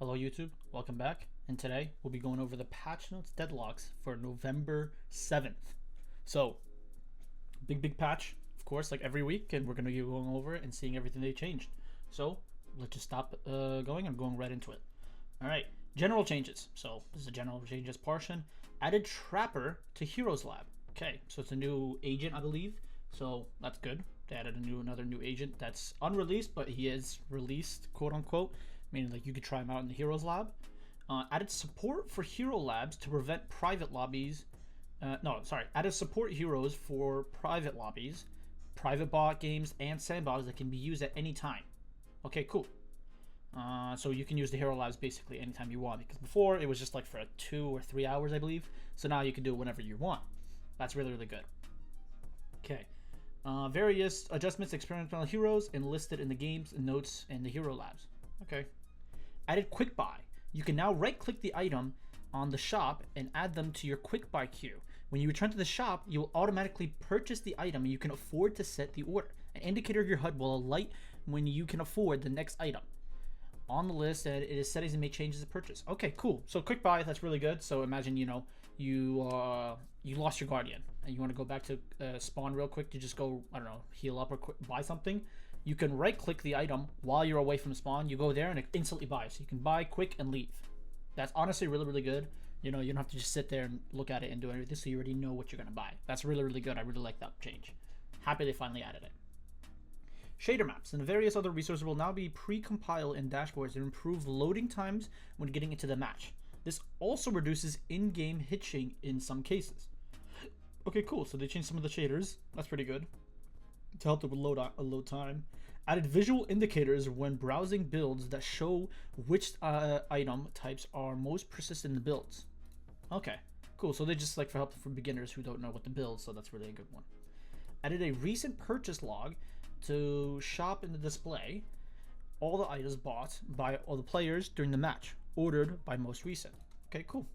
Hello YouTube, welcome back, and today we'll be going over the patch notes deadlocks for November 7th. So, big patch, of course, like every week, and we're going to be going over it and seeing everything they changed. So, let's just stop going. I'm going right into it. Alright, general changes. So, this is a general changes portion. Added Trapper to Heroes Lab. Okay, so it's a new agent, I believe, so that's good. They added another new agent that's unreleased, but he is released, quote unquote, meaning like you could try him out in the Heroes Lab. Added support for Hero Labs to prevent private lobbies. Added support heroes for private lobbies, private bot games, and sandbox that can be used at any time. Okay, cool. So you can use the Hero Labs basically anytime you want, because before it was just like for 2 or 3 hours, I believe. So now you can do it whenever you want. That's really good. Okay. Various adjustments, experimental heroes enlisted in the games and notes in the Hero Labs. Okay. Added quick buy. You can now right click the item on the shop and add them to your quick buy queue. When you return to the shop, you will automatically purchase the item and you can afford to set the order. An indicator of your HUD will light when you can afford the next item on the list, and it is settings and make changes to purchase. Okay, cool. So quick buy, that's really good. So imagine, you know, you lost your guardian and you want to go back to spawn real quick to just go, I don't know, heal up or buy something. You can right click the item while you're away from spawn. You go there and it instantly buys. So you can buy quick and leave. That's honestly really good. You know, you don't have to just sit there and look at it and do everything, so you already know what you're gonna buy. That's really good. I really like that change. Happy they finally added it. Shader maps and various other resources will now be pre-compiled in dashboards and improve loading times when getting into the match. This also reduces in-game hitching in some cases. Okay, cool. So they changed some of the shaders. That's pretty good to help with load time. Added visual indicators when browsing builds that show which item types are most persistent in the builds. Okay, cool. So they just like for help for beginners who don't know what to build, so that's really a good one. Added a recent purchase log to shop in the display all the items bought by all the players during the match, ordered by most recent. Okay, cool.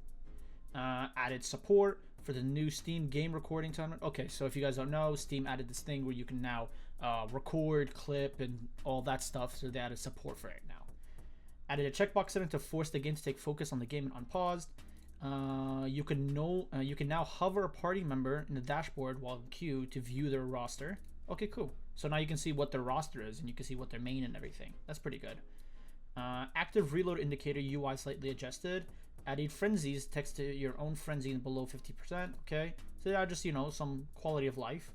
Added support for the new Steam game recording tournament. Okay, so if you guys don't know, Steam added this thing where you can now record, clip, and all that stuff, so they added support for it now. Added a checkbox setting to force the game to take focus on the game and unpaused. You can now hover a party member in the dashboard while in queue to view their roster. Okay, cool. So now you can see what their roster is, and you can see what their main and everything. That's pretty good. Active reload indicator UI slightly adjusted. Added frenzies, text to your own frenzy below 50%. Okay, so yeah, just, you know, some quality of life.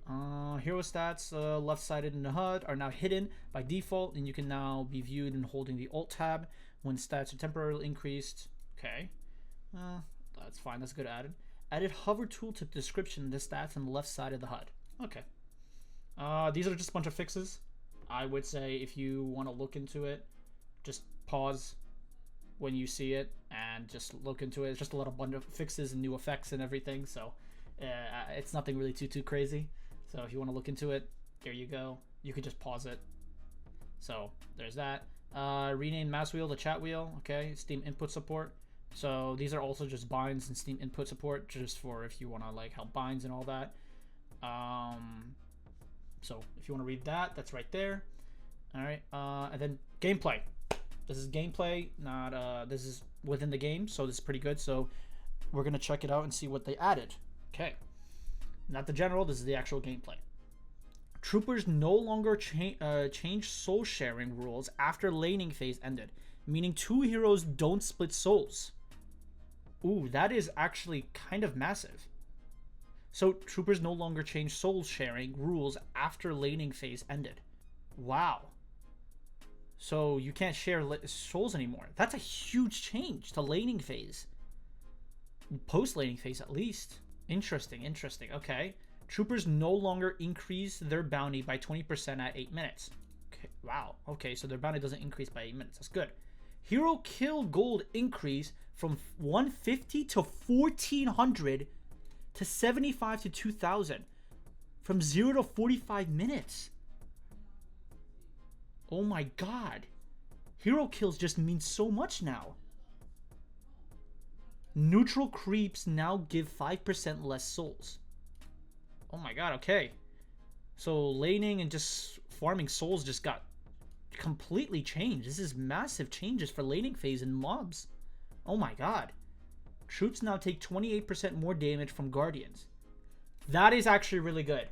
Hero stats left-sided in the HUD are now hidden by default, and you can now be viewed in holding the Alt tab when stats are temporarily increased. Okay, that's fine. That's good. Added hover tool to description of the stats on the left side of the HUD. Okay. These are just a bunch of fixes. I would say if you want to look into it, just pause when you see it and just look into it. It's just a little bunch of fixes and new effects and everything, so it's nothing really too crazy. So if you want to look into it, there you go. You could just pause it. So there's that. Rename mouse wheel to chat wheel. Okay, Steam input support. So these are also just binds and Steam input support, just for if you want to like help binds and all that. So if you want to read that, that's right there. All right, and then gameplay. This is gameplay, not this is within the game, so this is pretty good. So we're gonna check it out and see what they added. Okay, not the general. This is the actual gameplay. Troopers no longer change soul sharing rules after laning phase ended, meaning 2 heroes don't split souls. Ooh, that is actually kind of massive. So troopers no longer change soul sharing rules after laning phase ended. Wow. So you can't share souls anymore. That's a huge change to laning phase. Post laning phase at least. Interesting. Okay. Troopers no longer increase their bounty by 20% at 8 minutes. Okay. Wow. Okay, so their bounty doesn't increase by 8 minutes. That's good. Hero kill gold increase from 150 to 1400 to 75 to 2000 from 0 to 45 minutes. Oh my god. Hero kills just mean so much now. Neutral creeps now give 5% less souls. Oh my god, okay. So laning and just farming souls just got completely changed. This is massive changes for laning phase and mobs. Oh my god. Troops now take 28% more damage from Guardians. That is actually really good.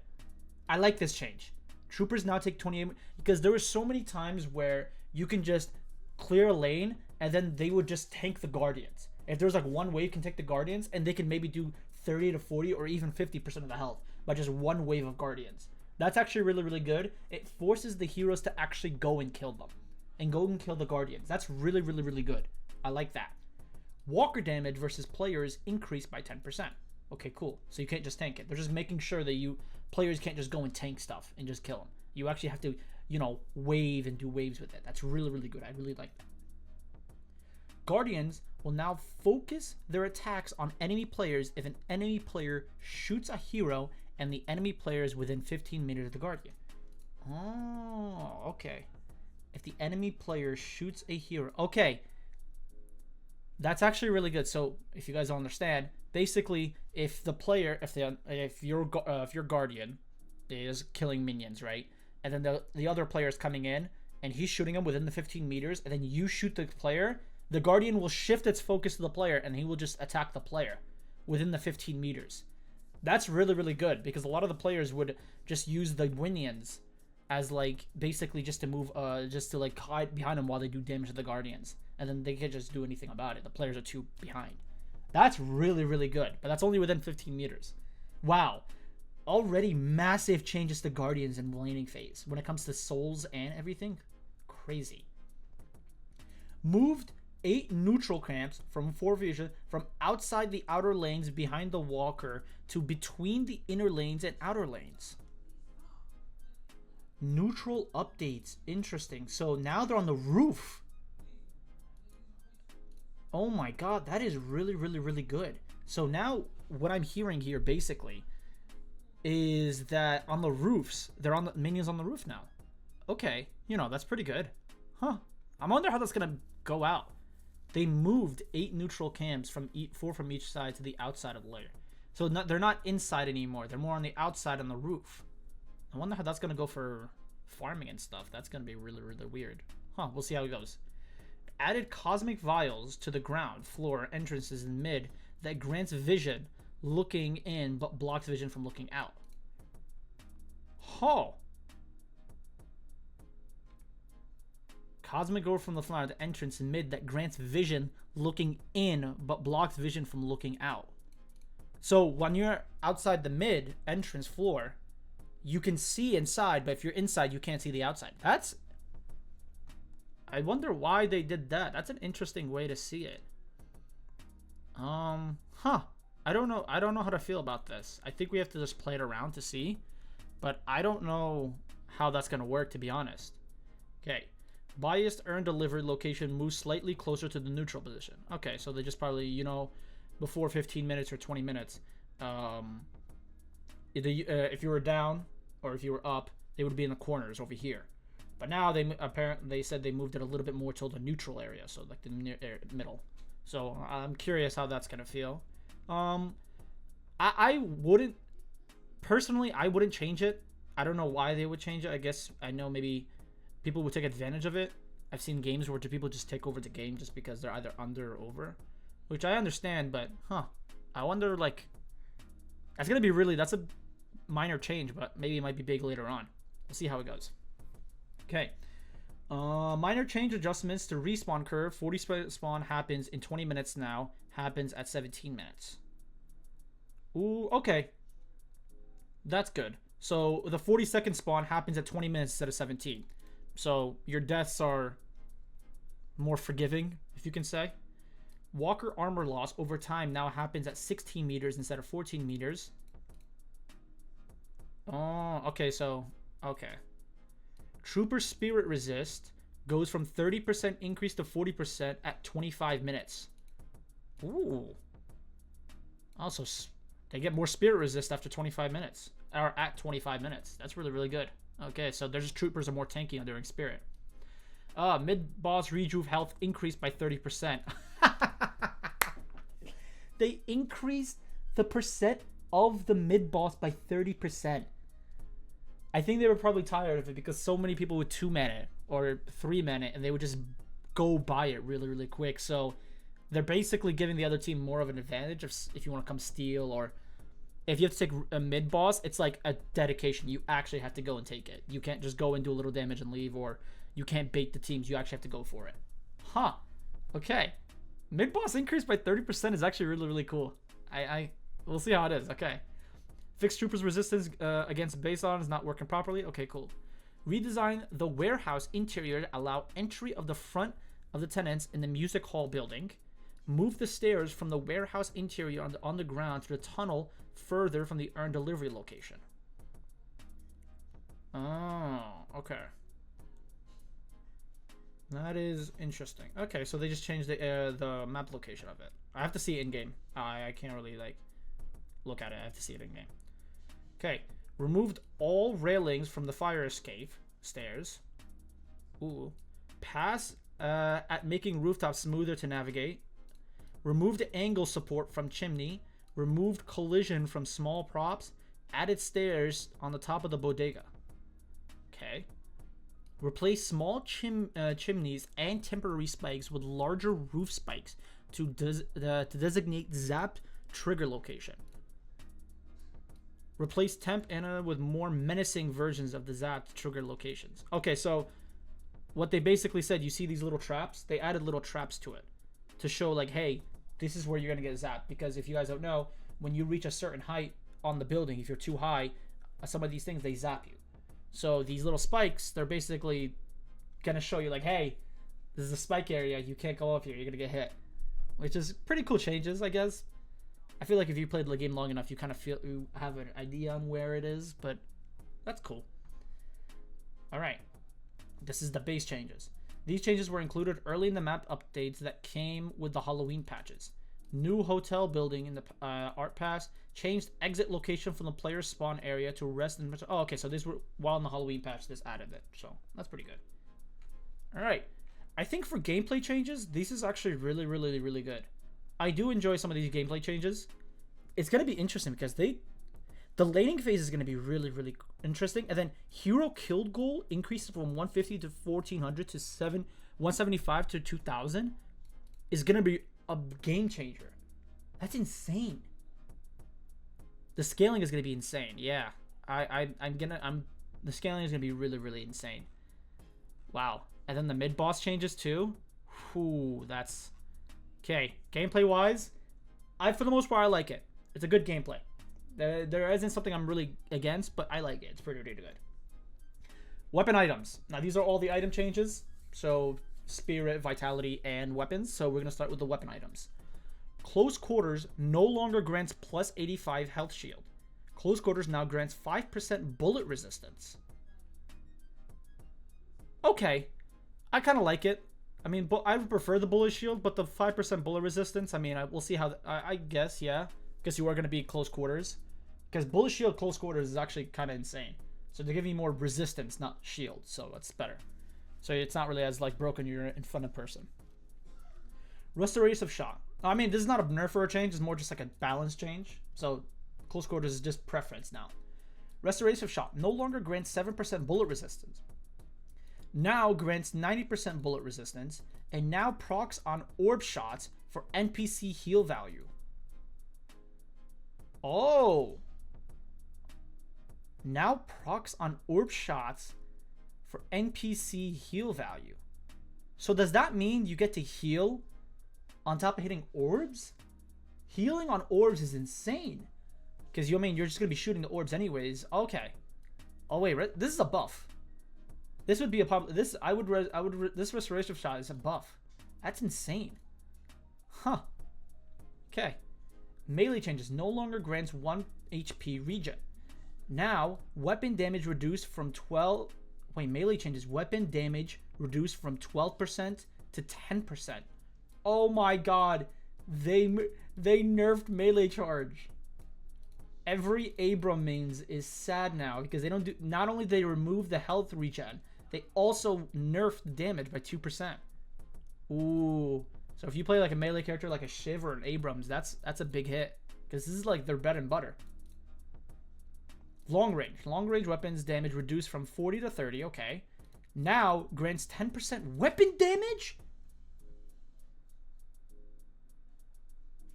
I like this change. Troopers now take 28, because there were so many times where you can just clear a lane and then they would just tank the Guardians. If there's like one wave can take the Guardians, and they can maybe do 30 to 40 or even 50% of the health by just one wave of Guardians. That's actually really, really good. It forces the heroes to actually go and kill them. And go and kill the Guardians. That's really, really, really good. I like that. Walker damage versus players increased by 10%. Okay, cool. So you can't just tank it. They're just making sure that players can't just go and tank stuff and just kill them. You actually have to, you know, wave and do waves with it. That's really, really good. I really like that. Guardians will now focus their attacks on enemy players if an enemy player shoots a hero and the enemy player is within 15 meters of the Guardian. Oh, okay. If the enemy player shoots a hero. Okay. That's actually really good. So, if you guys don't understand, basically, if the player, if your Guardian is killing minions, right? And then the other player is coming in and he's shooting them within the 15 meters, and then you shoot the player, the Guardian will shift its focus to the player and he will just attack the player within the 15 meters. That's really, really good, because a lot of the players would just use the minions as like basically just to move, just to like hide behind them while they do damage to the Guardians, and then they can't just do anything about it. The players are too behind. That's really, really good, but that's only within 15 meters. Wow. Already massive changes to Guardians in laning phase when it comes to souls and everything. Crazy. Moved 8 neutral camps from 4 vision from outside the outer lanes behind the walker to between the inner lanes and outer lanes. Neutral updates. Interesting. So now they're on the roof. Oh my god, that is really, really, really good. So now what I'm hearing here basically is that on the roofs, they're on the minions on the roof now. Okay, you know, that's pretty good. Huh. I wonder how that's gonna go out. They moved 8 neutral camps from 4 from each side to the outside of the layer. So they're not inside anymore. They're more on the outside on the roof. I wonder how that's gonna go for farming and stuff. That's gonna be really, really weird. Huh, we'll see how it goes. Added cosmic vials to the ground, floor, entrances, and mid that grants vision looking in but blocks vision from looking out. Oh. Cosmic Gore from the floor, the entrance and mid that grants vision looking in but blocks vision from looking out. So when you're outside the mid entrance floor, you can see inside, but if you're inside, you can't see the outside. That's... I wonder why they did that. That's an interesting way to see it. Huh. I don't know how to feel about this. I think we have to just play it around to see. But I don't know how that's going to work, to be honest. Okay. Biased earned delivered location moves slightly closer to the neutral position. Okay, so they just probably, you know, before 15 minutes or 20 minutes, if you were down or if you were up, they would be in the corners over here. But now they said they moved it a little bit more to the neutral area, so like the middle. So I'm curious how that's gonna feel. I wouldn't personally. I wouldn't change it. I don't know why they would change it. I guess I know maybe people would take advantage of it. I've seen games where people just take over the game just because they're either under or over, which I understand. But I wonder, like, that's gonna be really, that's a minor change, but maybe it might be big later on. We'll see how it goes. Okay. Minor change adjustments to respawn curve. 40 spawn happens in 20 minutes now. Happens at 17 minutes. Ooh, okay. That's good. So the 40-second spawn happens at 20 minutes instead of 17. So your deaths are more forgiving, if you can say. Walker armor loss over time now happens at 16 meters instead of 14 meters. Oh, okay, so, okay. Trooper spirit resist goes from 30% increase to 40% at 25 minutes. Ooh. Also, they get more spirit resist after 25 minutes. Or at 25 minutes. That's really, really good. Okay, so there's troopers are more tanky during spirit. Mid-boss rejuve health increased by 30%. They increased the percent of the mid-boss by 30%. I think they were probably tired of it because so many people with 2 mana or 3 mana, and they would just go by it really, really quick. So they're basically giving the other team more of an advantage if you want to come steal, or if you have to take a mid boss, it's like a dedication. You actually have to go and take it. You can't just go and do a little damage and leave, or you can't bait the teams. You actually have to go for it. Huh. Okay. Mid boss increase by 30% is actually really, really cool. We'll see how it is. Okay. Fixed troopers resistance against base-on is not working properly. Okay, cool. Redesign the warehouse interior to allow entry of the front of the tenants in the music hall building. Move the stairs from the warehouse interior on the ground to the tunnel further from the earned delivery location. Oh, okay. That is interesting. Okay, so they just changed the map location of it. I have to see it in game. I can't really like look at it. I have to see it in game. Okay, removed all railings from the fire escape stairs. Ooh, pass at making rooftops smoother to navigate. Removed angle support from chimney. Removed collision from small props. Added stairs on the top of the bodega. Okay. Replace small chimneys and temporary spikes with larger roof spikes to designate zapped trigger location. Replace temp anna with more menacing versions of the zapped trigger locations. Okay, so what they basically said, you see these little traps? They added little traps to it to show like, hey, this is where you're going to get zapped. Because if you guys don't know, when you reach a certain height on the building, if you're too high, some of these things, they zap you. So these little spikes, they're basically going to show you like, hey, this is a spike area. You can't go up here. You're going to get hit. Which is pretty cool changes, I guess. I feel like if you played the game long enough, you kind of you have an idea on where it is. But that's cool. All right. This is the base changes. These changes were included early in the map updates that came with the Halloween patches. New hotel building in the art pass. Changed exit location from the player's spawn area to rest in... Oh, okay, so these were... While in the Halloween patch, this added it. So, that's pretty good. Alright. I think for gameplay changes, this is actually really, really, really good. I do enjoy some of these gameplay changes. It's going to be interesting because the laning phase is going to be really, really interesting. And then hero killed goal increases from 150 to 1400 to 175 to 2000 is going to be a game changer. That's insane. The scaling is going to be insane. Yeah. The scaling is going to be really, really insane. Wow. And then the mid boss changes too. Whew, that's okay. Gameplay wise, for the most part, I like it. It's a good gameplay. There isn't something I'm really against, but I like it. It's pretty good. Weapon items. Now these are all the item changes. So spirit, vitality, and weapons. So we're going to start with the weapon items. Close quarters no longer grants plus 85 health shield. Close quarters now grants 5% bullet resistance. Okay. I kind of like it. I mean, I would prefer the bullet shield, but the 5% bullet resistance, I mean, we'll see how... I guess, yeah. Guess you are going to be close quarters. Because bullet shield close quarters is actually kind of insane. So they're giving you more resistance, not shield. So that's better. So it's not really as, like, broken you're in front of person. Restoration of shot. I mean, this is not a nerf or a change. It's more just like a balance change. So close quarters is just preference now. Restoration of shot. No longer grants 7% bullet resistance. Now grants 90% bullet resistance. And now procs on orb shots for NPC heal value. Oh. Now procs on orb shots for NPC heal value. So does that mean you get to heal on top of hitting orbs? Healing on orbs is insane. Because you're just going to be shooting the orbs anyways. Okay. Oh wait, this is a buff. This would be a this this restoration shot is a buff. That's insane. Huh. Okay. Melee changes. No longer grants 1 HP regen. Now, weapon damage reduced from 12... Wait, melee changes. Weapon damage reduced from 12% to 10%. Oh my god. They nerfed melee charge. Every Abram mains is sad now because they don't do... Not only do they remove the health regen, they also nerfed damage by 2%. Ooh. So if you play like a melee character like a Shiv or an Abrams, that's a big hit. Because this is like their bread and butter. Long range. Long range weapons damage reduced from 40 to 30. Okay. Now grants 10% weapon damage?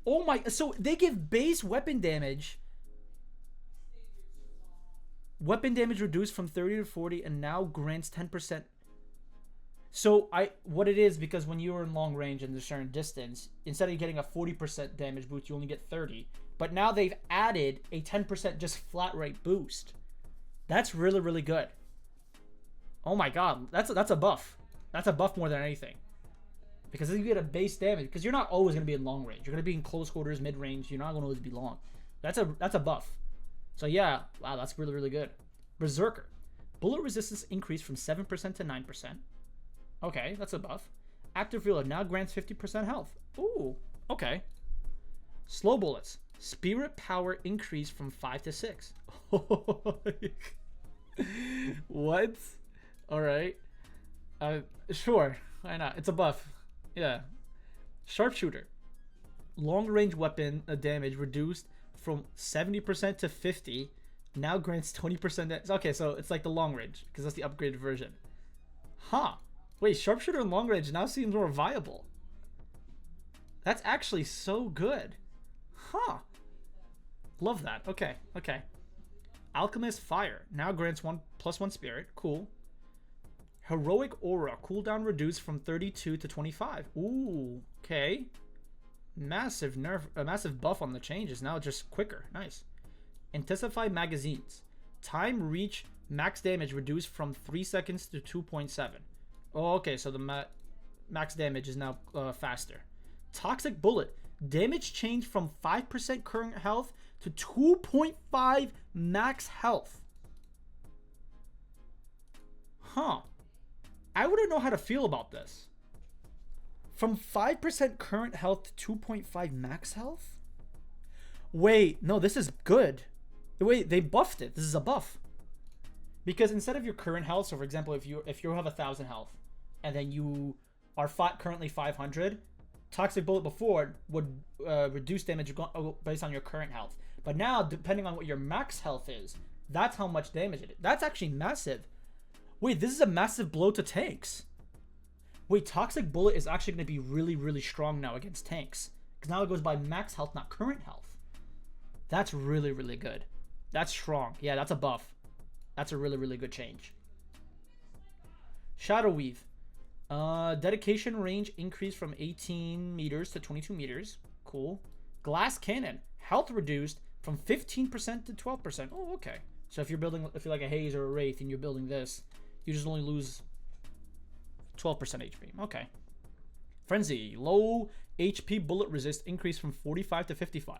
Oh my, so they give base weapon damage. Weapon damage reduced from 30 to 40 and now grants 10%. So what it is, because when you're in long range and a certain distance, instead of getting a 40% damage boost, you only get 30. But now they've added a 10% just flat rate boost. That's really, really good. Oh my god, that's a buff. That's a buff more than anything. Because if you get a base damage, because you're not always going to be in long range. You're going to be in close quarters, mid range. You're not going to always be long. That's a buff. So yeah, wow, that's really, really good. Berserker. Bullet resistance increased from 7% to 9%. Okay, that's a buff. Active reload now grants 50% health. Ooh, okay. Slow bullets. Spirit power increased from 5 to 6. What? Alright. Sure. Why not? It's a buff. Yeah. Sharpshooter. Long range weapon damage reduced from 70% to 50. Now grants 20%. Okay, so it's like the long range because that's the upgraded version. Huh. Wait, sharpshooter and long range now seems more viable. That's actually so good. Huh. Love that. Okay, okay. Alchemist Fire now grants +1 spirit. Cool. Heroic Aura cooldown reduced from 32 to 25. Ooh, okay. Massive nerf, a massive buff on the changes. Now just quicker. Nice. Intensify magazines. Time reach max damage reduced from 3 seconds to 2.7. Oh, okay. So the max damage is now faster. Toxic Bullet. Damage changed from 5% current health to 2.5 max health. Huh. I wouldn't know how to feel about this. From 5% current health to 2.5 max health? Wait, no, this is good. Wait, they buffed it. This is a buff. Because instead of your current health, so for example, if you have 1,000 health and then you are currently 500, Toxic Bullet before would reduce damage based on your current health. But now, depending on what your max health is, that's how much damage it is. That's actually massive. Wait, this is a massive blow to tanks. Wait, Toxic Bullet is actually going to be really, really strong now against tanks. Because now it goes by max health, not current health. That's really, really good. That's strong. Yeah, that's a buff. That's a really, really good change. Shadow Weave. Dedication range increased from 18 meters to 22 meters. Cool. Glass Cannon. Health reduced from 15% to 12%. Oh, okay. So if you're like a Haze or a Wraith and you're building this, you just only lose 12% HP. Okay. Frenzy. Low HP bullet resist increased from 45 to 55.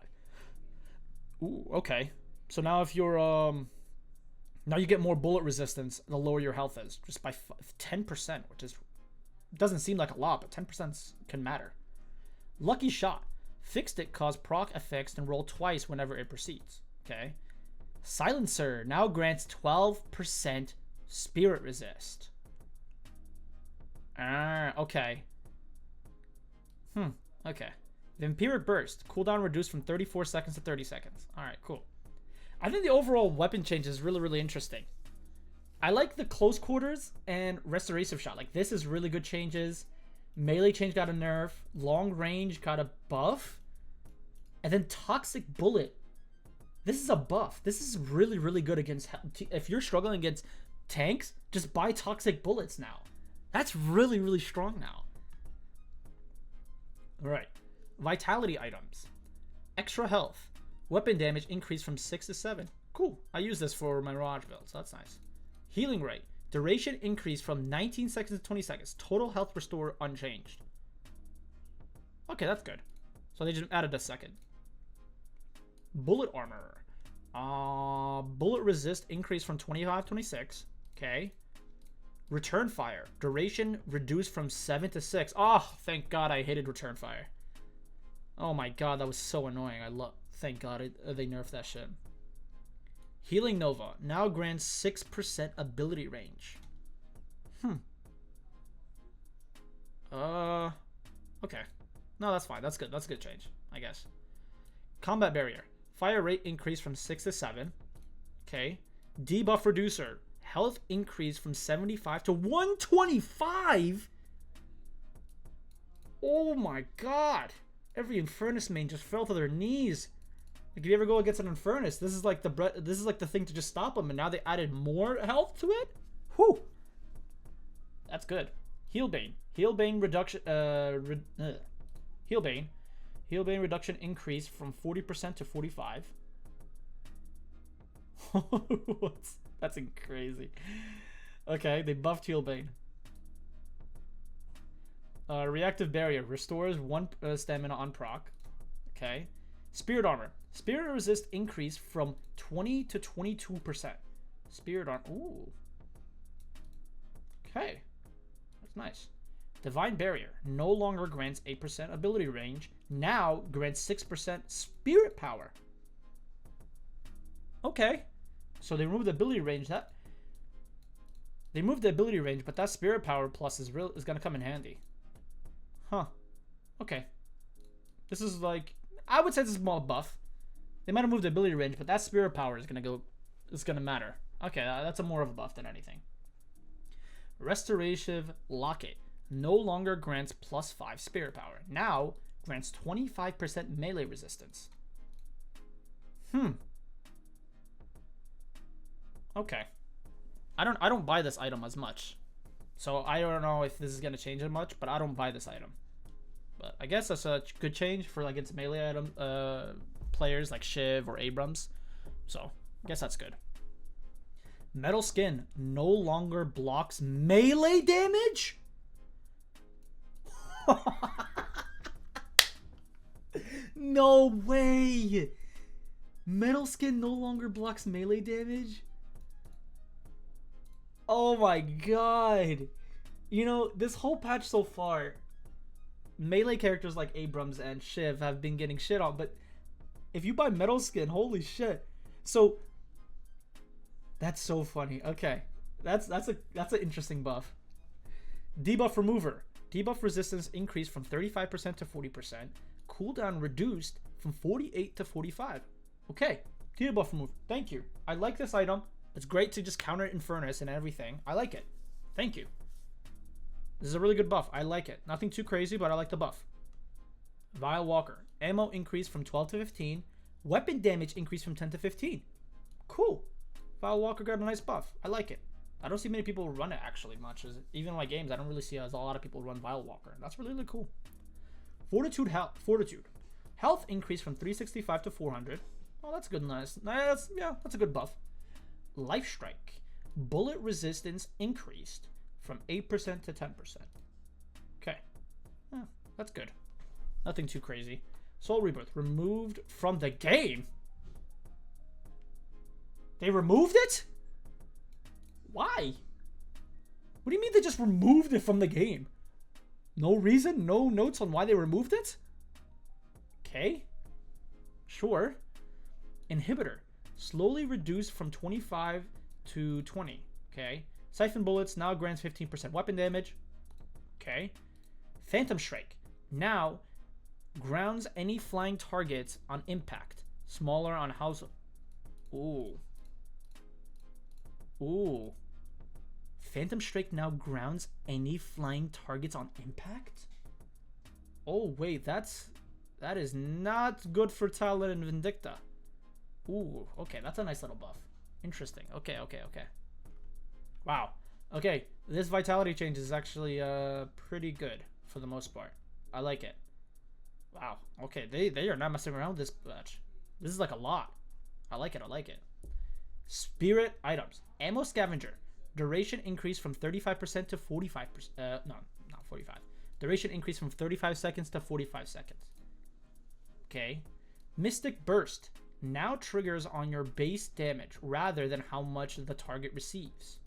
Ooh, okay. So now if you're now you get more bullet resistance the lower your health is, just by 10%, which is doesn't seem like a lot, but 10% can matter. Lucky Shot. Fixed it cause proc effects and roll twice whenever it proceeds. Okay. Silencer now grants 12% spirit resist. Okay. Okay. Vampiric Burst. Cooldown reduced from 34 seconds to 30 seconds. Alright, cool. I think the overall weapon change is really, really interesting. I like the close quarters and restorative shot. Like, this is really good changes. Melee change got a nerf. Long range got a buff. And then Toxic Bullet. This is a buff. This is really, really good against... If you're struggling against tanks, just buy Toxic Bullets now. That's really, really strong now. Alright. Vitality items. Extra health. Weapon damage increased from 6 to 7. Cool. I use this for my Mirage build, so that's nice. Healing rate. Duration increased from 19 seconds to 20 seconds. Total health restore unchanged. Okay, that's good. So they just added a second. Bullet armor. Bullet resist increased from 25 to 26. Okay. Return fire. Duration reduced from 7 to 6. Oh, thank God I hated return fire. Oh my God, that was so annoying. Thank God they nerfed that shit. Healing Nova now grants 6% ability range. Okay. No, that's fine. That's good. That's a good change, I guess. Combat Barrier. Fire rate increased from 6 to 7. Okay. Debuff Reducer. Health increased from 75 to 125? Oh my god. Every Infernus main just fell to their knees. Like, if you ever go against an Infernus, this is like the thing to just stop them, and now they added more health to it? Whew. That's good. Healbane. Healbane reduction Healbane. Healbane reduction increased from 40% to 45. That's crazy. Okay, they buffed Healbane. Reactive Barrier restores 1 stamina on proc. Okay. Spirit Armor. Spirit resist increased from 20 to 22%. Spirit Armor. Ooh. Okay. That's nice. Divine Barrier no longer grants 8% ability range. Now grants 6% spirit power. Okay. So they removed the ability range. They moved the ability range, but that spirit power plus is gonna come in handy. Huh. Okay. This is like, I would say this is a small buff. They might have moved the ability range, but that spirit power is gonna matter. Okay, that's a more of a buff than anything. Restorative Locket no longer grants +5 spirit power. Now grants 25% melee resistance. Okay. I don't buy this item as much. So I don't know if this is gonna change it much, but I don't buy this item. But I guess that's a good change for like its melee item players like Shiv or Abrams. So I guess that's good. Metal Skin no longer blocks melee damage? No way! Metal Skin no longer blocks melee damage? Oh my god. You know, this whole patch so far, melee characters like Abrams and Shiv have been getting shit on, but if you buy Metal Skin, holy shit. So that's so funny. Okay. That's an interesting buff. Debuff Remover. Debuff resistance increased from 35% to 40%. Cooldown reduced from 48 to 45. Okay. Debuff Remover. Thank you. I like this item. It's great to just counter Infernus and everything. I like it. Thank you. This is a really good buff. I like it. Nothing too crazy, but I like the buff. Vile Walker. Ammo increased from 12 to 15. Weapon damage increased from 10 to 15. Cool. Vile Walker got a nice buff. I like it. I don't see many people run it actually much. Even in my games, I don't really see a lot of people run Vile Walker. That's really, really cool. Fortitude. Health increased from 365 to 400. Oh, that's good. Nice. That's a good buff. Life Strike. Bullet resistance increased from 8% to 10%. Okay. That's good. Nothing too crazy. Soul Rebirth removed from the game. They removed it? Why? What do you mean they just removed it from the game? No reason? No notes on why they removed it? Okay. Sure. Inhibitor. Slowly reduced from 25 to 20. Okay. Siphon Bullets now grants 15% weapon damage. Okay. Phantom Strike. Now grounds any flying targets on impact. Smaller on house. Ooh. Ooh. Phantom Strike now grounds any flying targets on impact? Oh, wait. That is not good for Talon and Vindicta. Ooh. Okay, that's a nice little buff. Interesting. Okay. Wow. Okay, this vitality change is actually pretty good for the most part. I like it. Wow. Okay, they are not messing around with this batch. This is like a lot. I like it. Spirit items. Ammo Scavenger. Duration increased from 35% to 45%. No, not 45. Duration increased from 35 seconds to 45 seconds. Okay. Mystic Burst. Now triggers on your base damage rather than how much the target receives.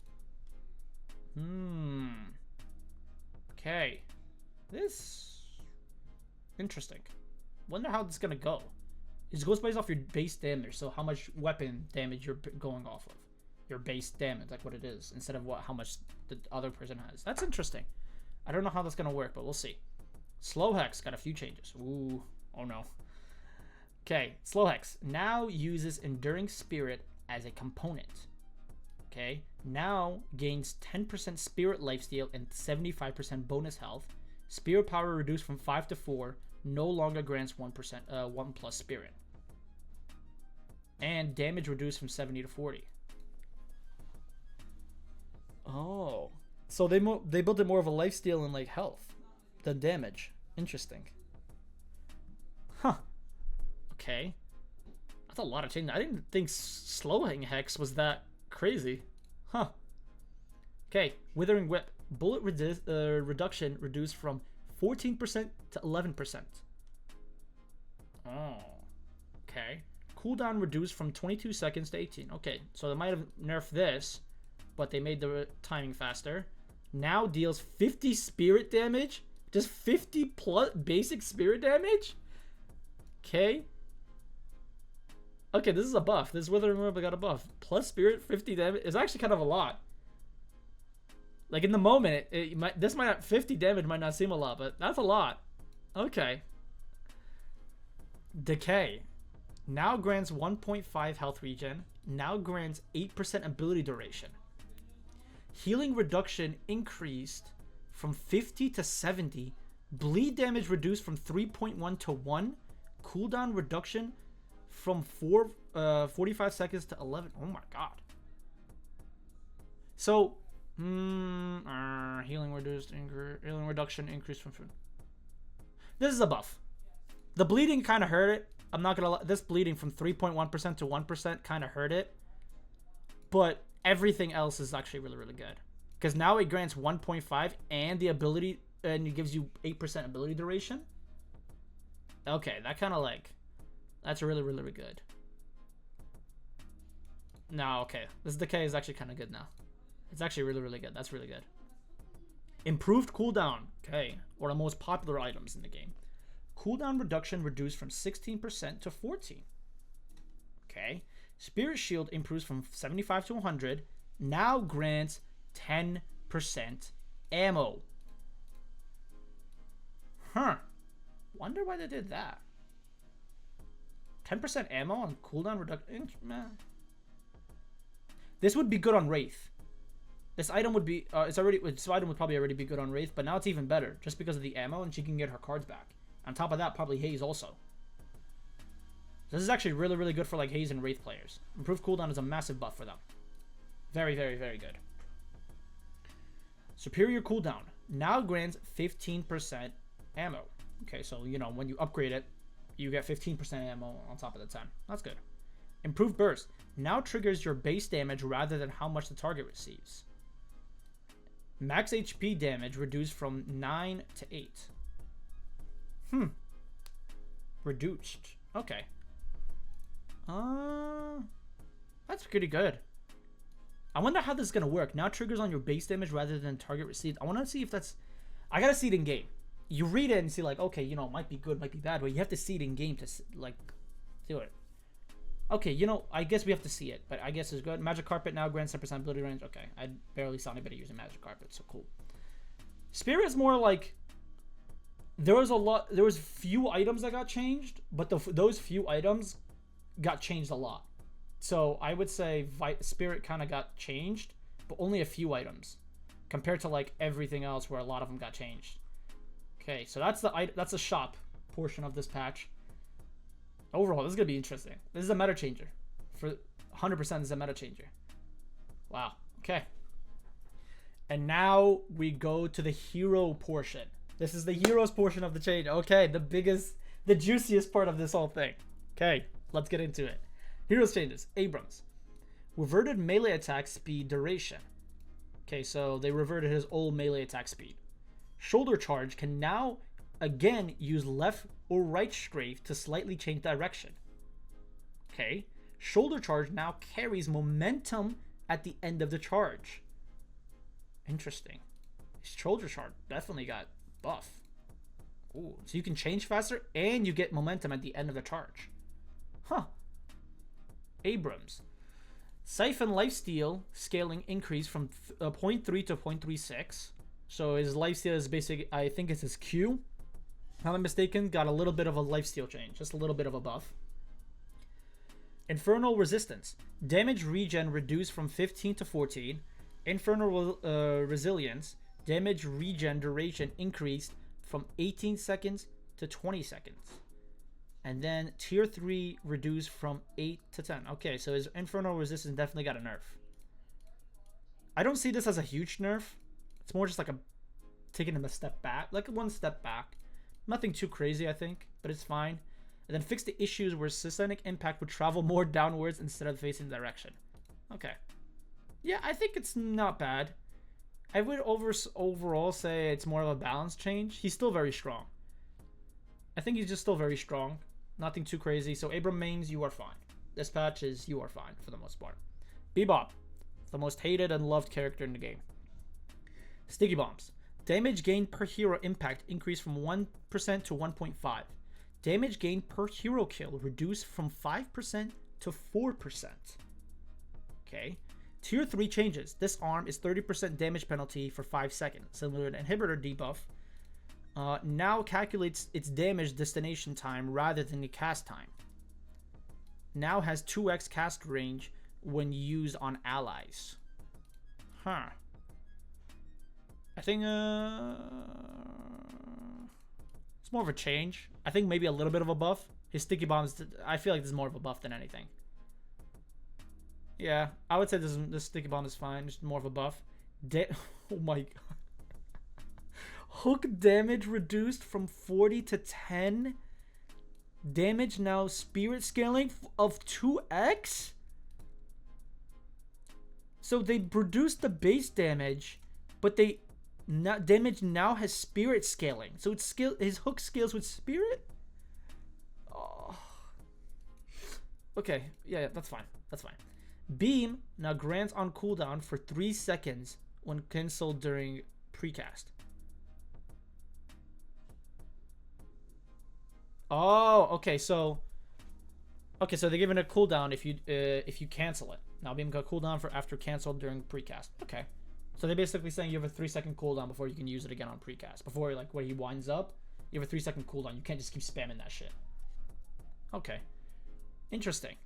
Okay. This interesting. Wonder how this is gonna go. It goes based off your base damage, so how much weapon damage you're going off of. Your base damage, like what it is, instead of how much the other person has. That's interesting. I don't know how that's gonna work, but we'll see. Slow Hex got a few changes. Ooh, oh no. Okay, Slow Hex now uses Enduring Spirit as a component. Okay, now gains 10% spirit lifesteal and 75% bonus health. Spirit power reduced from 5 to 4. No longer grants 1%, 1 plus spirit. And damage reduced from 70 to 40. Oh, so they built it more of a lifesteal and like health than damage. Interesting. Huh. Okay. That's a lot of change. I didn't think slowing hex was that crazy. Huh. Okay. Withering whip. Bullet reduction reduced from 14% to 11%. Oh. Okay. Cooldown reduced from 22 seconds to 18. Okay. So they might have nerfed this, but they made the timing faster. Now deals 50 spirit damage. Just 50 plus basic spirit damage? Okay. Okay, this is a buff. This Withering Whip got a buff. Plus spirit, 50 damage. It's actually kind of a lot. Like in the moment, this might not, 50 damage might not seem a lot, but that's a lot. Okay. Decay. Now grants 1.5 health regen. Now grants 8% ability duration. Healing reduction increased from 50 to 70. Bleed damage reduced from 3.1 to 1. Cooldown reduction from 45 seconds to 11. Oh my god. So, healing reduction increased from... This is a buff. The bleeding kind of hurt it. I'm not gonna lie. This bleeding from 3.1% to 1% kind of hurt it. But everything else is actually really, really good. Because now it grants 1.5 and the ability, and it gives you 8% ability duration. Okay, that kind of like, that's really, really, really good. No, okay. This decay is actually kind of good now. It's actually really, really good. That's really good. Improved cooldown. Okay, one of the most popular items in the game. Cooldown reduction reduced from 16% to 14. Okay. Spirit Shield improves from 75 to 100. Now grants 10% ammo. Huh. Wonder why they did that. 10% ammo on cooldown reduction. This would be good on Wraith. This item would be this item would probably already be good on Wraith, but now it's even better just because of the ammo, and she can get her cards back. On top of that, probably HAZE also. This is actually really, really good for like HAZE and Wraith players. Improved cooldown is a massive buff for them. Very, very, very good. Superior cooldown now grants 15% ammo. Okay, so you know when you upgrade it, you get 15% ammo on top of the 10. That's good. Improved burst now triggers your base damage rather than how much the target receives. Max HP damage reduced from 9 to 8. Reduced. Okay. That's pretty good. I wonder how this is gonna work. Now triggers on your base damage rather than target received. I want to see if that's... I gotta see it in game. You read it and see like, okay, you know, it might be good, might be bad, but you have to see it in game to like do it. Okay, you know, I guess we have to see it, but I guess it's good. Magic Carpet now grants 10% ability range. Okay, I barely saw anybody using Magic Carpet, so cool. Spirit is more like... There was few items that got changed, but those few items got changed a lot. So I would say Spirit kind of got changed, but only a few items compared to like everything else where a lot of them got changed. Okay, so that's the shop portion of this patch. Overall, this is gonna be interesting. This is a meta changer. For 100%, this is a meta changer. Wow. Okay. And now we go to the hero portion. This is the heroes portion of the change. Okay, the biggest, the juiciest part of this whole thing. Okay, let's get into it. Heroes changes. Abrams. Reverted melee attack speed duration. Okay, so they reverted his old melee attack speed. Shoulder charge can now again use left or right strafe to slightly change direction. Okay, shoulder charge now carries momentum at the end of the charge. Interesting. Shoulder charge definitely got buff. Ooh, so you can change faster and you get momentum at the end of the charge. Huh. Abrams. Siphon lifesteal scaling increased from 0.3 to 0.36. So his lifesteal is basically, I think it's his Q. If I'm not mistaken, got a little bit of a lifesteal change. Just a little bit of a buff. Infernal Resistance. Damage regen reduced from 15 to 14. Infernal Resilience. Damage regen duration increased from 18 seconds to 20 seconds. And then tier 3 reduced from 8 to 10. Okay, so his Infernal Resistance definitely got a nerf. I don't see this as a huge nerf. It's more just like a taking him a step back, like one step back. Nothing too crazy, I think, but it's fine. And then fix the issues where systemic impact would travel more downwards instead of facing direction. Okay. Yeah, I think it's not bad. I would overall say it's more of a balance change. He's still very strong. I think he's just still very strong. Nothing too crazy. So Abram mains, you are fine. This patch is you are fine for the most part. Bebop, the most hated and loved character in the game. Sticky Bombs. Damage gained per hero impact increased from 1% to 1.5. Damage gained per hero kill reduced from 5% to 4%. Okay. Tier 3 changes. This arm is 30% damage penalty for 5 seconds, similar to inhibitor debuff. Now calculates its damage destination time rather than the cast time. Now has 2x cast range when used on allies. Huh. I think it's more of a change. I think maybe a little bit of a buff. His sticky bombs, I feel like this is more of a buff than anything. Yeah, I would say this sticky bomb is fine. Just more of a buff. Oh my god. Hook damage reduced from 40 to 10. Damage now spirit scaling of 2x. So they reduced the base damage, but they damage now has spirit scaling. So it's his hook scales with spirit. Oh. Okay, yeah, that's fine. That's fine. Beam now grants on cooldown for 3 seconds when cancelled during precast. Oh, okay. So they're giving a cooldown if you cancel it. Now Beam got cooldown for after canceled during precast. Okay. So they're basically saying you have a 3-second cooldown before you can use it again on precast. Before like when he winds up, you have a 3-second cooldown. You can't just keep spamming that shit. Okay. Interesting.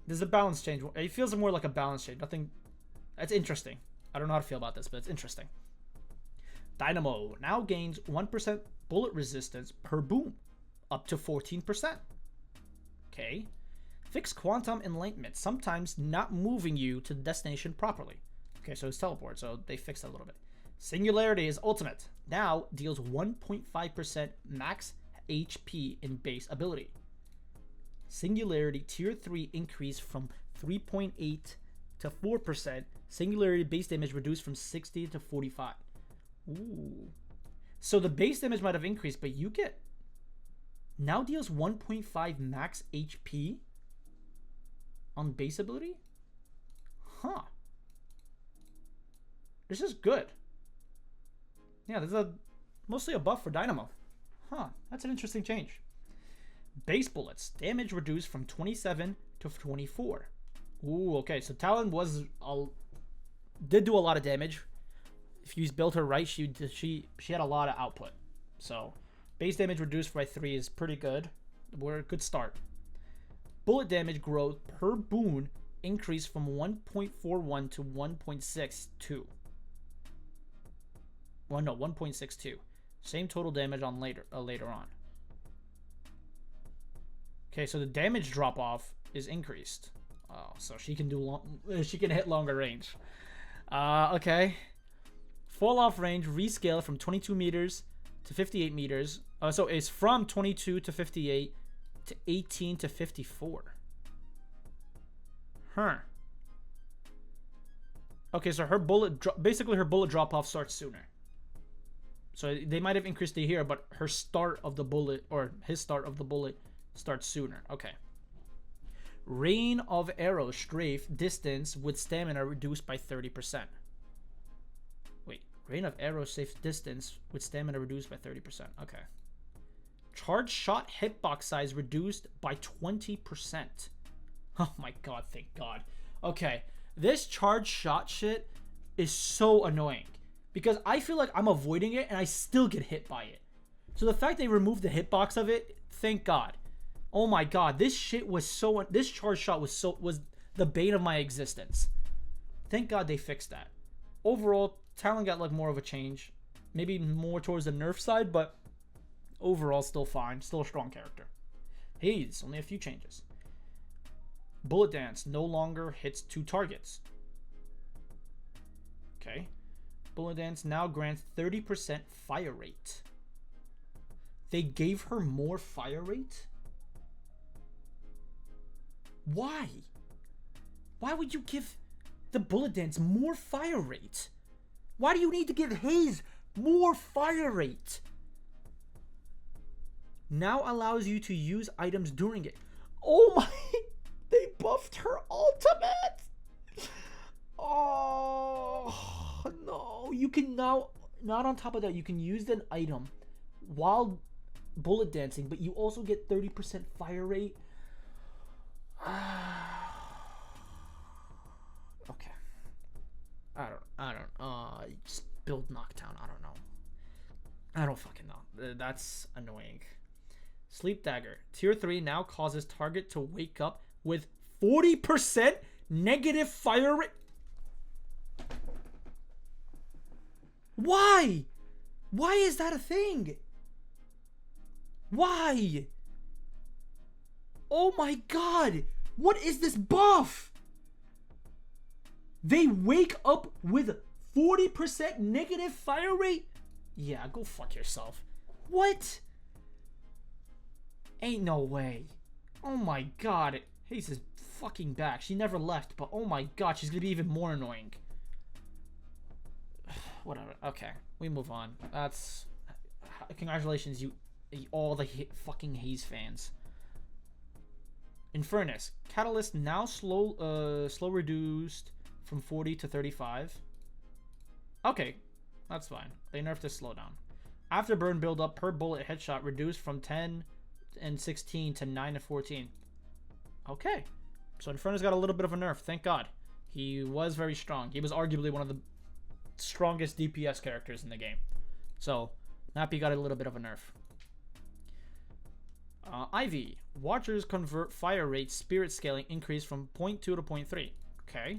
There's a balance change. It feels more like a balance change. Nothing. That's interesting. I don't know how to feel about this, but it's interesting. Dynamo now gains 1% bullet resistance per boom, up to 14%. Okay. Fix quantum enlightenment, sometimes not moving you to the destination properly. Okay, so it's teleport, so they fixed that a little bit. Singularity is ultimate. Now deals 1.5% max HP in base ability. Singularity tier 3 increase from 3.8 to 4%. Singularity base damage reduced from 60 to 45. Ooh. So the base damage might have increased, but you get now deals 1.5 max HP on base ability? Huh. This is good. Yeah, this is mostly a buff for Dynamo. Huh, that's an interesting change. Base bullets. Damage reduced from 27 to 24. Ooh, okay. So Talon did do a lot of damage. If you built her right, she had a lot of output. So base damage reduced by 3 is pretty good. We're a good start. Bullet damage growth per boon increased from 1.41 to 1.62. Well, no, 1.62. Same total damage on later on. Okay, so the damage drop off is increased. Oh, so she can hit longer range. Okay. Fall off range rescale from 22 meters to 58 meters. So it's from 22 to 58 to 18 to 54. Huh. Okay, so her bullet drop off starts sooner. So they might have increased it here, but her start of the bullet, or his start of the bullet, starts sooner. Okay. Rain of arrow strafe distance with stamina reduced by 30%. Wait, rain of arrow strafe distance with stamina reduced by 30%. Okay. Charge shot hitbox size reduced by 20%. Oh my god, thank god. Okay, this charge shot shit is so annoying because I feel like I'm avoiding it and I still get hit by it. So the fact they removed the hitbox of it, thank god. Oh my god, this shit was so... This charge shot was the bane of my existence. Thank god they fixed that. Overall, Talon got like more of a change. Maybe more towards the nerf side, but overall still fine. Still a strong character. HAZE, only a few changes. Bullet Dance no longer hits 2 targets. Okay. Bullet Dance now grants 30% fire rate. They gave her more fire rate? Why? Why would you give the Bullet Dance more fire rate? Why do you need to give HAZE more fire rate? Now allows you to use items during it. Oh my... They buffed her ultimate! Oh, no. You can now... Not on top of that, you can use an item while bullet dancing, but you also get 30% fire rate. Okay. I don't just build knockdown. I don't know. I don't fucking know. That's annoying. Sleep Dagger. Tier 3 now causes target to wake up with 40% negative fire rate. Why? Why is that a thing? Why? Oh my god. What is this buff? They wake up with 40% negative fire rate? Yeah, go fuck yourself. What? Ain't no way. Oh my god. HAZE is fucking back. She never left, but oh my god, she's gonna be even more annoying. Whatever. Okay, we move on. That's... Congratulations, you all the fucking HAZE fans. Infernus. Catalyst now slow reduced from 40 to 35. Okay, that's fine. They nerfed this slowdown. Afterburn build-up per bullet headshot reduced from 10 and 16 to 9 and 14. Okay. So Infernus got a little bit of a nerf, thank god. He was very strong. He was arguably one of the strongest DPS characters in the game. So, Nappy got a little bit of a nerf. Ivy. Watchers convert fire rate spirit scaling increase from 0.2 to 0.3. Okay.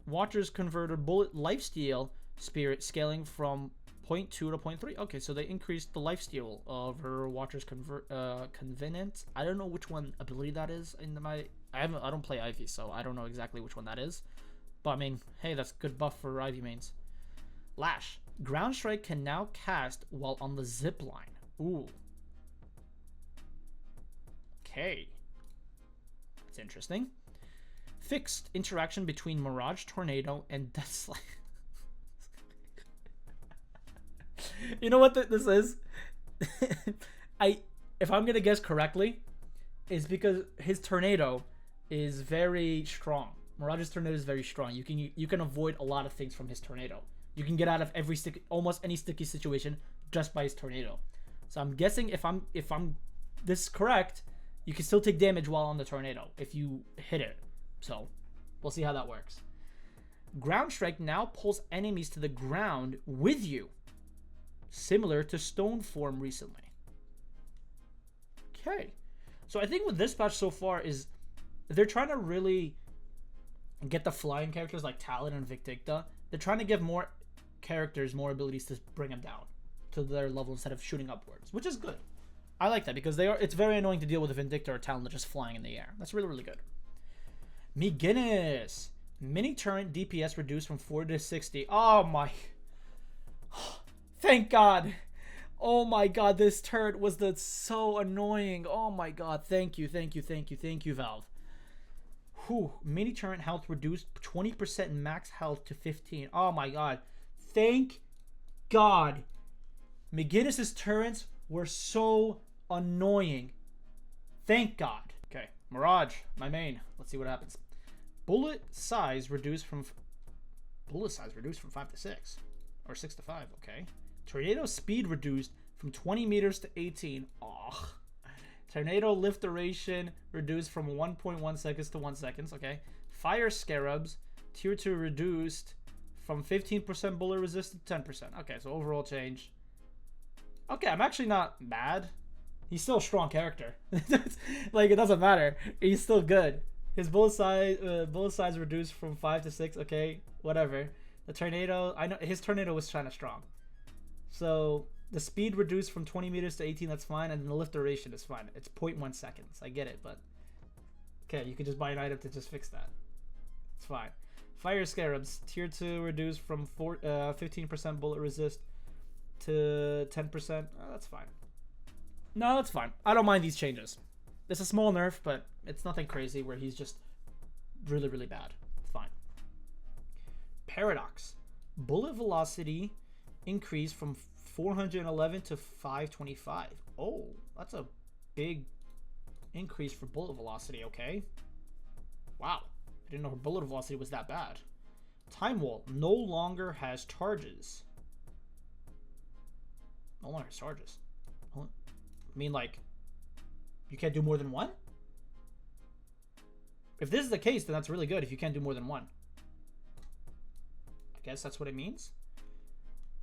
Watchers converted bullet lifesteal spirit scaling from 0.2 to 0.3. Okay, so they increased the lifesteal of her Watchers convenient. I don't know which one ability that is in I don't play Ivy, so I don't know exactly which one that is. But I mean, hey, that's good buff for Ivy mains. Lash. Ground Strike can now cast while on the zip line. Ooh. Okay. That's interesting. Fixed interaction between Mirage Tornado and Deathslide. You know what this is? If I'm gonna guess correctly, it's because his tornado is very strong. Mirage's tornado is very strong. You can avoid a lot of things from his tornado. You can get out of almost any sticky situation just by his tornado. So I'm guessing if I'm this is correct, you can still take damage while on the tornado if you hit it. So we'll see how that works. Ground Strike now pulls enemies to the ground with you, similar to Stone Form recently. Okay, so I think with this patch so far is they're trying to really get the flying characters like Talon and Victicta. They're trying to give more characters more abilities to bring them down to their level instead of shooting upwards, which is good. I like that because it's very annoying to deal with a Vindicta or Talon just flying in the air. That's really, really good. McGinnis. Mini turret DPS reduced from 40 to 60. Oh my. Thank God. Oh my God, this turret was so annoying. Oh my God, thank you, Valve. Whew. Mini turret health reduced 20% max health to 15. Oh my God. Thank God. McGinnis's turrets were so annoying. Thank God. Okay, Mirage, my main. Let's see what happens. Bullet size reduced from 5 to 6, or 6 to 5. Okay. Tornado speed reduced from 20 meters to 18. Oh. Tornado lift duration reduced from 1.1 seconds to 1 second. Okay. Fire Scarabs tier 2 reduced from 15% bullet resistant to 10%. Okay, so overall change. Okay, I'm actually not mad. He's still a strong character. Like, it doesn't matter. He's still good. His bullet size reduced from 5 to 6. Okay, whatever. The tornado, I know his tornado was kind of strong. So the speed reduced from 20 meters to 18. That's fine, and the lift duration is fine. It's 0.1 seconds. I get it, but okay, you could just buy an item to just fix that. It's fine. Fire Scarabs tier 2 reduced from 15% bullet resist to 10%. Oh, that's fine. No, that's fine. I don't mind these changes. It's a small nerf, but it's nothing crazy where he's just really, really bad. It's fine. Paradox. Bullet velocity increased from 411 to 525. Oh, that's a big increase for bullet velocity, okay? Wow. I didn't know her bullet velocity was that bad. Time Wall no longer has charges. No longer has charges. I mean, like, you can't do more than one? If this is the case, then that's really good if you can't do more than one. I guess that's what it means.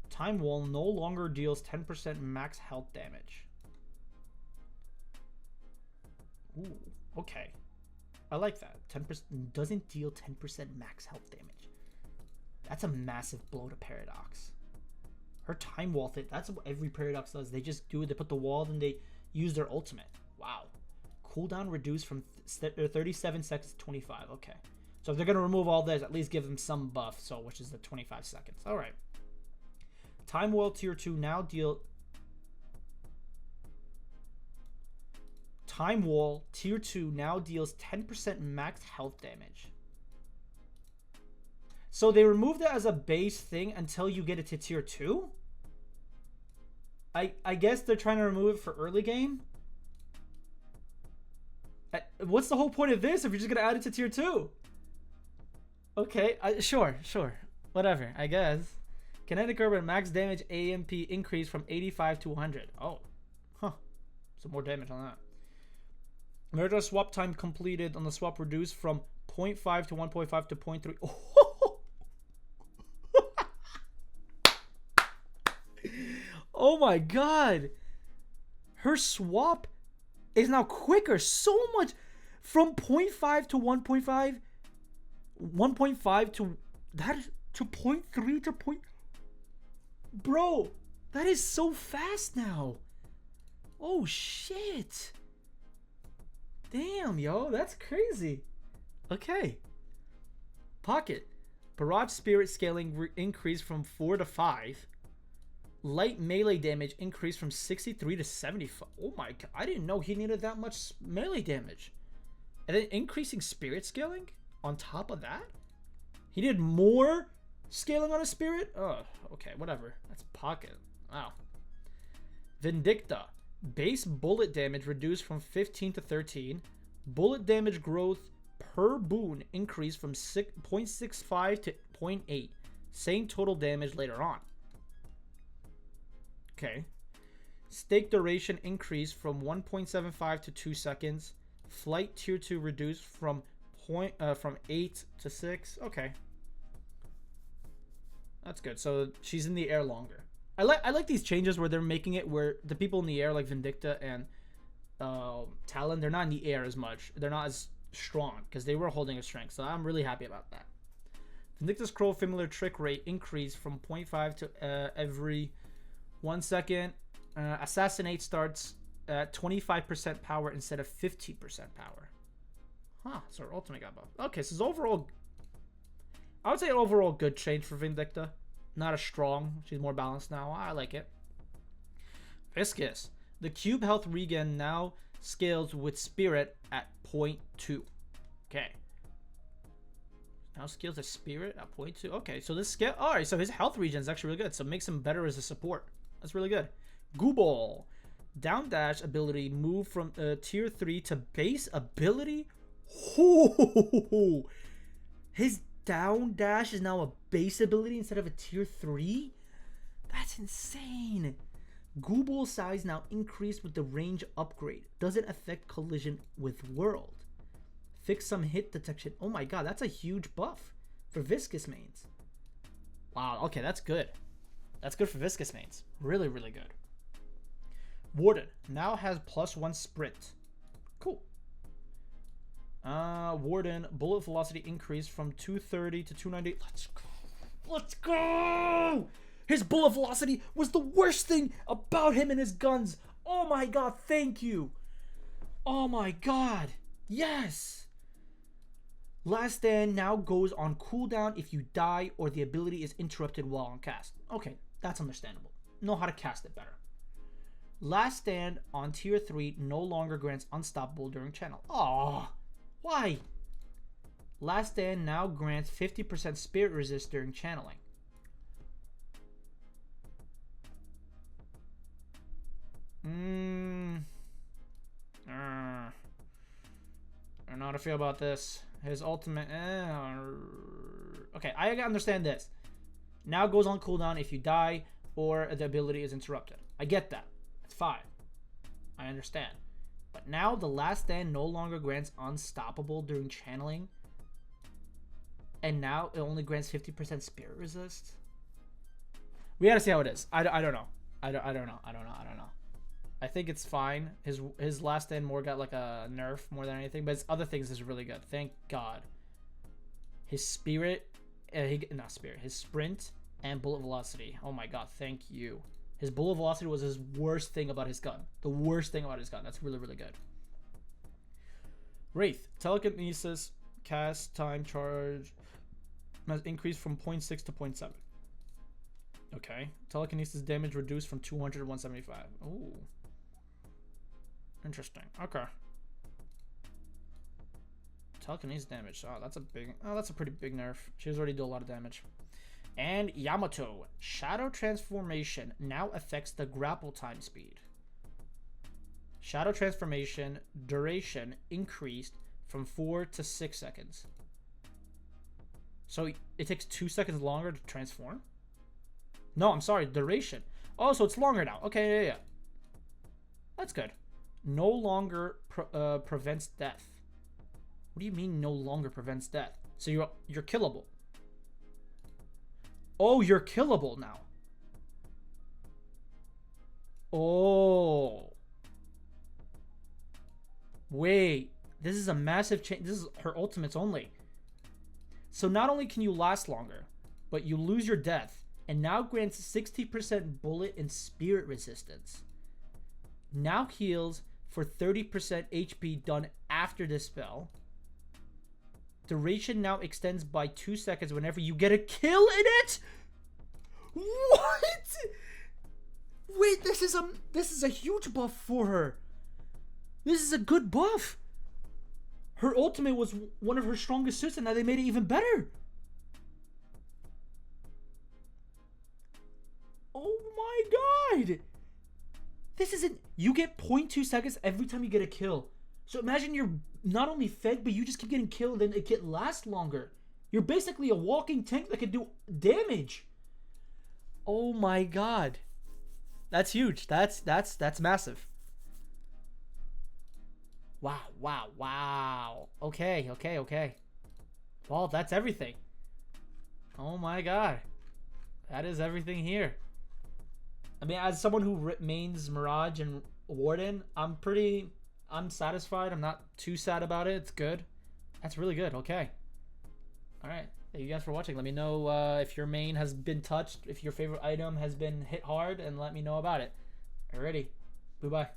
Time Wall no longer deals 10% max health damage. Ooh, okay. I like that. 10% doesn't deal 10% max health damage. That's a massive blow to Paradox. Her Time Wall thing, that's what every Paradox does. They just do it, they put the wall, then they use their ultimate. Wow. Cooldown reduced from 37 seconds to 25. Okay. So if they're going to remove all this, at least give them some buff, so which is the 25 seconds. All right. Time Wall tier 2 now deal... Time Wall tier 2 now deals 10% max health damage. So they removed it as a base thing until you get it to tier 2? I guess they're trying to remove it for early game? What's the whole point of this if you're just going to add it to tier 2? Okay, sure. Whatever, I guess. Kinetic Herb and max damage AMP increased from 85 to 100. Oh. Huh. Some more damage on that. Murder swap time completed on the swap reduced from 0.5 to 1.5 to 0.3. Oh. Oh my god. Her swap is now quicker. So much. From 0.5 to 1.5. 1.5 to... That is to 0.3 to point... Bro. That is so fast now. Oh shit. Damn, yo. That's crazy. Okay. Pocket. Barrage Spirit scaling increased from 4 to 5. Light melee damage increased from 63 to 75. Oh my god. I didn't know he needed that much melee damage. And then increasing spirit scaling on top of that? He needed more scaling on a spirit? Oh, okay. Whatever. That's Pocket. Wow. Vindicta. Base bullet damage reduced from 15 to 13. Bullet damage growth per boon increased from 0.65 to 0.8. Same total damage later on. Okay. Stake duration increased from 1.75 to 2 seconds. Flight tier 2 reduced from 8 to 6. Okay. That's good. So she's in the air longer. I like these changes where they're making it where the people in the air like Vindicta and Talon, they're not in the air as much. They're not as strong because they were holding a strength. So I'm really happy about that. Vindicta's Crow familiar trick rate increased from 0.5 to every 1 second. Assassinate starts at 25% power instead of 50% power. Huh, so her ultimate got buffed. Okay, so it's overall, I would say an overall good change for Vindicta. Not as strong. She's more balanced now. I like it. Viscous. The cube health regen now scales with spirit at 0.2. Okay. Now scales with spirit at 0.2. Okay, so this scale. Alright, so his health regen is actually really good. So it makes him better as a support. That's really good. Gooball. Down dash ability move from tier 3 to base ability. Ooh. His down dash is now a base ability instead of a tier 3. That's insane. Gooball size now increased with the range upgrade. Doesn't affect collision with world. Fix some hit detection. Oh my god, that's a huge buff for Viscous mains. Wow, okay, that's good. That's good for Viscous mains. Really, really good. Warden now has +1 sprint. Cool. Warden, bullet velocity increased from 230 to 290. Let's go. Let's go! His bullet velocity was the worst thing about him and his guns. Oh my god, thank you. Oh my god. Yes. Last Stand now goes on cooldown if you die or the ability is interrupted while on cast. Okay, that's understandable. Know how to cast it better. Last Stand on tier 3 no longer grants unstoppable during channel. Oh, why? Last Stand now grants 50% spirit resist during channeling. I don't know how to feel about this. His ultimate. Okay, I understand this. Now goes on cooldown if you die or the ability is interrupted. I get that. It's fine. I understand. But now the Last Stand no longer grants unstoppable during channeling. And now it only grants 50% spirit resist. We gotta see how it is. I don't know. I don't know. I think it's fine. His Last Stand more got like a nerf more than anything, but his other things is really good. Thank God. His spirit, his sprint and bullet velocity. Oh my God, thank you. His bullet velocity was his worst thing about his gun. The worst thing about his gun. That's really, really good. Wraith, telekinesis, cast time charge has increased from 0.6 to 0.7. Okay. Telekinesis damage reduced from 200 to 175. Ooh. Interesting. Okay. Telekinesis damage. Oh, that's a pretty big nerf. She was already do a lot of damage. And YAMATO. Shadow transformation now affects the grapple time speed. Shadow transformation duration increased from 4 to 6 seconds. So it takes 2 seconds longer to transform? No, I'm sorry, duration. Oh, so it's longer now. Okay, yeah. That's good. No longer prevents death. What do you mean no longer prevents death? So you're killable. Oh, you're killable now. Oh. Wait. This is a massive change. This is her ultimates only. So not only can you last longer, but you lose your death. And now grants 60% bullet and spirit resistance. Now heals for 30% HP done after this spell. Duration now extends by 2 seconds whenever you get a kill in it? What? Wait, this is a huge buff for her. This is a good buff. Her ultimate was one of her strongest suits and now they made it even better. Oh my god. This isn't... You get 0.2 seconds every time you get a kill. So imagine you're not only fed, but you just keep getting killed and it can last longer. You're basically a walking tank that can do damage. Oh my god. That's huge. That's massive. Wow. Okay. Well, that's everything. Oh my god. That is everything here. I mean, as someone who mains Mirage and Warden, I'm satisfied. I'm not too sad about it. It's good. That's really good. Okay. All right. Thank you guys for watching. Let me know if your main has been touched, if your favorite item has been hit hard, and let me know about it. Alrighty. Bye-bye.